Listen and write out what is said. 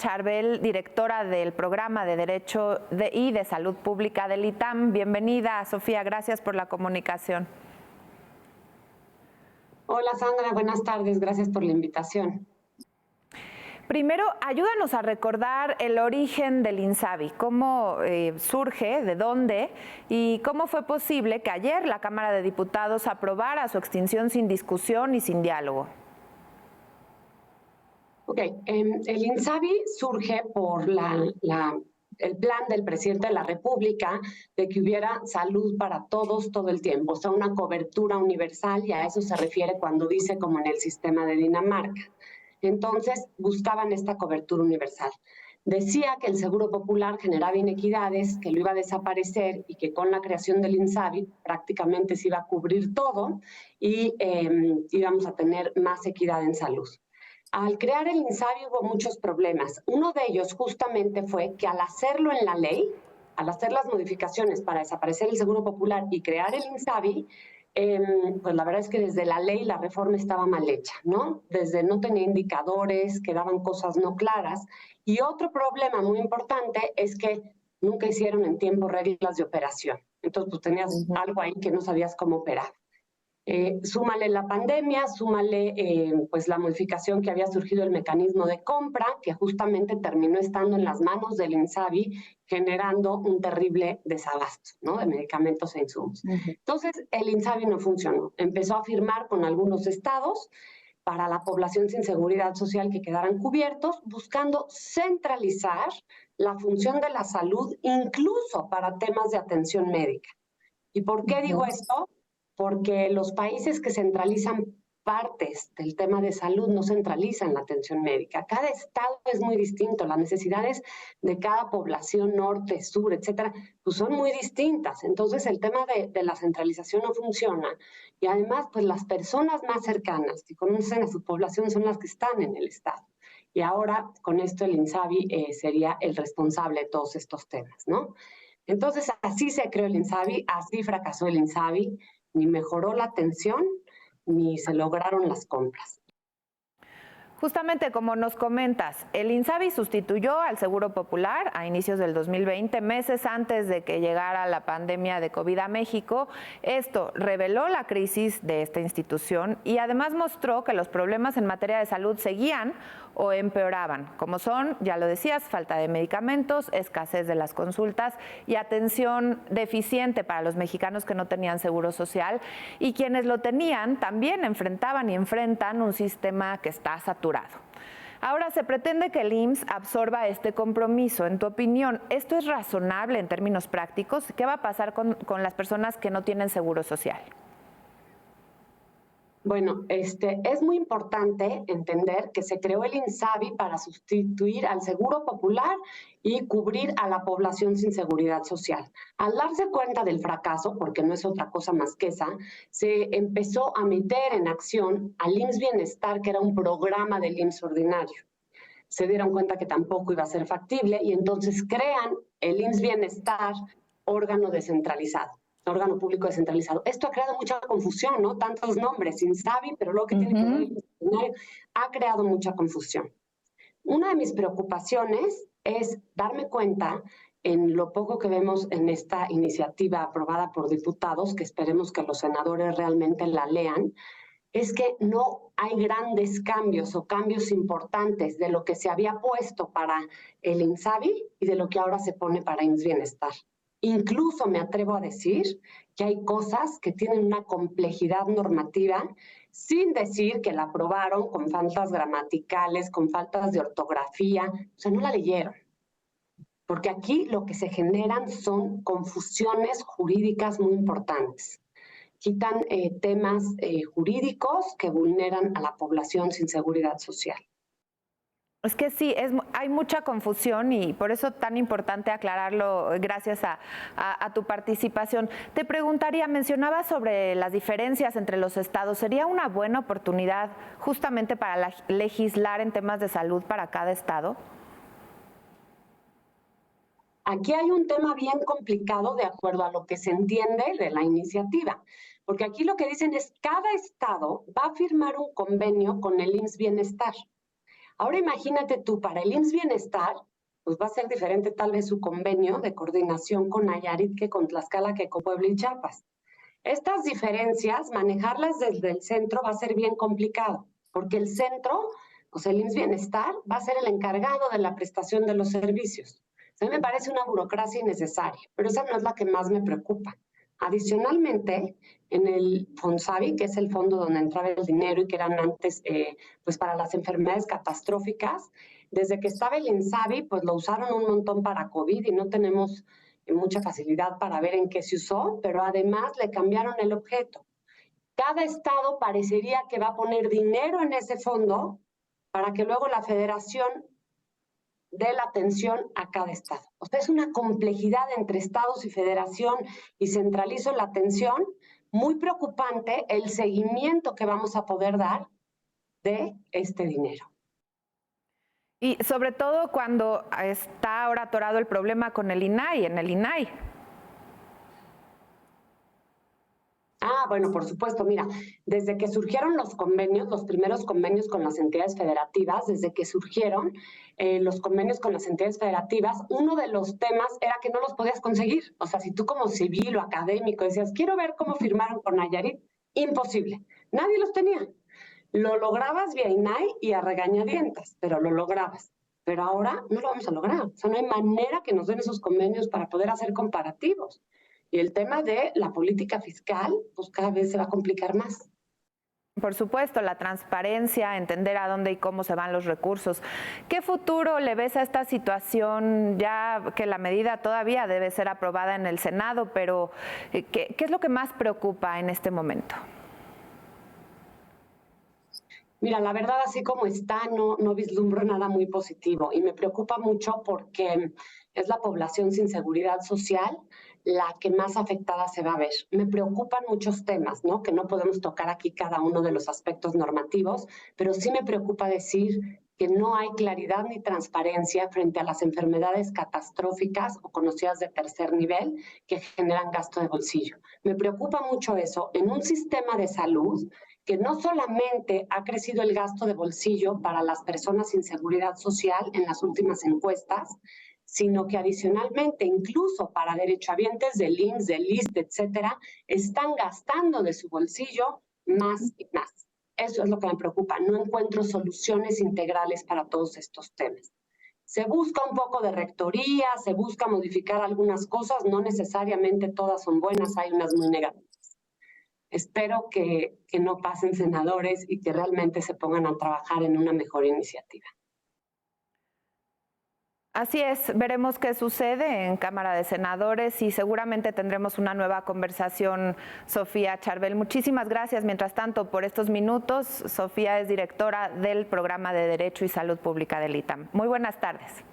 Charbel, directora del Programa de Derecho y de Salud Pública del ITAM. Bienvenida, Sofía, gracias por la comunicación. Hola Sandra, buenas tardes, gracias por la invitación. Primero, ayúdanos a recordar el origen del INSABI, cómo surge, de dónde y cómo fue posible que ayer la Cámara de Diputados aprobara su extinción sin discusión y sin diálogo. El INSABI surge por el plan del presidente de la República de que hubiera salud para todos todo el tiempo, o sea, una cobertura universal, y a eso se refiere cuando dice como en el sistema de Dinamarca. Entonces, buscaban esta cobertura universal. Decía que el Seguro Popular generaba inequidades, que lo iba a desaparecer y que con la creación del INSABI prácticamente se iba a cubrir todo y íbamos a tener más equidad en salud. Al crear el INSABI hubo muchos problemas. Uno de ellos justamente fue que al hacerlo en la ley, al hacer las modificaciones para desaparecer el Seguro Popular y crear el INSABI, pues la verdad es que desde la ley la reforma estaba mal hecha, ¿no? Desde no tenía indicadores, quedaban cosas no claras. Y otro problema muy importante es que nunca hicieron en tiempo reglas de operación. Entonces, pues tenías algo ahí que no sabías cómo operar. Súmale la pandemia, súmale pues la modificación que había surgido el mecanismo de compra, que justamente terminó estando en las manos del INSABI, generando un terrible desabasto, ¿no?, de medicamentos e insumos. Entonces, el INSABI no funcionó. Empezó a firmar con algunos estados para la población sin seguridad social que quedaran cubiertos, buscando centralizar la función de la salud, incluso para temas de atención médica. ¿Y por qué digo esto? Porque los países que centralizan partes del tema de salud no centralizan la atención médica. Cada estado es muy distinto, las necesidades de cada población, norte, sur, etcétera, pues son muy distintas. Entonces el tema de la centralización no funciona. Y además, pues las personas más cercanas que conocen a su población son las que están en el estado. Y ahora, con esto, el INSABI sería el responsable de todos estos temas, ¿no? Entonces, así se creó el INSABI, así fracasó el INSABI, ni mejoró la atención, ni se lograron las compras. Justamente como nos comentas, el INSABI sustituyó al Seguro Popular a inicios del 2020, meses antes de que llegara la pandemia de COVID a México. Esto reveló la crisis de esta institución y además mostró que los problemas en materia de salud seguían o empeoraban, como son, ya lo decías, falta de medicamentos, escasez de las consultas y atención deficiente para los mexicanos que no tenían seguro social, y quienes lo tenían también enfrentaban y enfrentan un sistema que está saturado. Ahora se pretende que el IMSS absorba este compromiso. En tu opinión, ¿esto es razonable en términos prácticos? ¿Qué va a pasar con las personas que no tienen seguro social? Bueno, es muy importante entender que se creó el INSABI para sustituir al Seguro Popular y cubrir a la población sin seguridad social. Al darse cuenta del fracaso, porque no es otra cosa más que esa, se empezó a meter en acción al IMSS Bienestar, que era un programa del IMSS ordinario. Se dieron cuenta que tampoco iba a ser factible y entonces crean el IMSS Bienestar, órgano descentralizado. Órgano público descentralizado. Esto ha creado mucha confusión, ¿no? Tantos nombres, INSABI, pero lo que tiene que ver ha creado mucha confusión. Una de mis preocupaciones es darme cuenta, en lo poco que vemos en esta iniciativa aprobada por diputados, que esperemos que los senadores realmente la lean, es que no hay grandes cambios o cambios importantes de lo que se había puesto para el INSABI y de lo que ahora se pone para IMSS Bienestar. Incluso me atrevo a decir que hay cosas que tienen una complejidad normativa, sin decir que la aprobaron con faltas gramaticales, con faltas de ortografía, o sea, no la leyeron. Porque aquí lo que se generan son confusiones jurídicas muy importantes. Quitan temas jurídicos que vulneran a la población sin seguridad social. Es que sí, hay mucha confusión y por eso tan importante aclararlo gracias a tu participación. Te preguntaría, mencionabas sobre las diferencias entre los estados. ¿Sería una buena oportunidad justamente para legislar en temas de salud para cada estado? Aquí hay un tema bien complicado de acuerdo a lo que se entiende de la iniciativa, porque aquí lo que dicen es cada estado va a firmar un convenio con el IMSS Bienestar. Ahora imagínate tú, para el IMSS Bienestar, pues va a ser diferente tal vez su convenio de coordinación con Nayarit que con Tlaxcala, que con Puebla y Chiapas. Estas diferencias, manejarlas desde el centro va a ser bien complicado, porque el centro, pues el IMSS Bienestar, va a ser el encargado de la prestación de los servicios. A mí me parece una burocracia innecesaria, pero esa no es la que más me preocupa. Adicionalmente, en el Fonsavi, que es el fondo donde entraba el dinero y que eran antes pues para las enfermedades catastróficas, desde que estaba el INSABI, pues lo usaron un montón para COVID y no tenemos mucha facilidad para ver en qué se usó, pero además le cambiaron el objeto. Cada estado parecería que va a poner dinero en ese fondo para que luego la federación dé la atención a cada estado. O sea, es una complejidad entre estados y federación y centralizo la atención, muy preocupante el seguimiento que vamos a poder dar de este dinero. Y sobre todo cuando está ahora atorado el problema con el INAI, en el INAI. Bueno, por supuesto, mira, desde que surgieron los convenios, los primeros convenios con las entidades federativas, desde que surgieron los convenios con las entidades federativas, uno de los temas era que no los podías conseguir. O sea, si tú como civil o académico decías, quiero ver cómo firmaron con Nayarit, imposible. Nadie los tenía. Lo lograbas vía INAI y a regañadientas, pero lo lograbas. Pero ahora no lo vamos a lograr. O sea, no hay manera que nos den esos convenios para poder hacer comparativos. Y el tema de la política fiscal, pues cada vez se va a complicar más. Por supuesto, la transparencia, entender a dónde y cómo se van los recursos. ¿Qué futuro le ves a esta situación, ya que la medida todavía debe ser aprobada en el Senado, pero ¿qué es lo que más preocupa en este momento? Mira, la verdad, así como está, no vislumbro nada muy positivo y me preocupa mucho porque es la población sin seguridad social la que más afectada se va a ver. Me preocupan muchos temas, ¿no? Que no podemos tocar aquí cada uno de los aspectos normativos, pero sí me preocupa decir que no hay claridad ni transparencia frente a las enfermedades catastróficas o conocidas de tercer nivel que generan gasto de bolsillo. Me preocupa mucho eso en un sistema de salud que no solamente ha crecido el gasto de bolsillo para las personas sin seguridad social en las últimas encuestas, sino que adicionalmente, incluso para derechohabientes del IMSS, del ISSSTE, etcétera, están gastando de su bolsillo más y más. Eso es lo que me preocupa. No encuentro soluciones integrales para todos estos temas. Se busca un poco de rectoría, se busca modificar algunas cosas, no necesariamente todas son buenas, hay unas muy negativas. Espero que no pasen senadores y que realmente se pongan a trabajar en una mejor iniciativa. Así es, veremos qué sucede en Cámara de Senadores y seguramente tendremos una nueva conversación, Sofía Charbel. Muchísimas gracias, mientras tanto, por estos minutos. Sofía es directora del Programa de Derecho y Salud Pública del ITAM. Muy buenas tardes.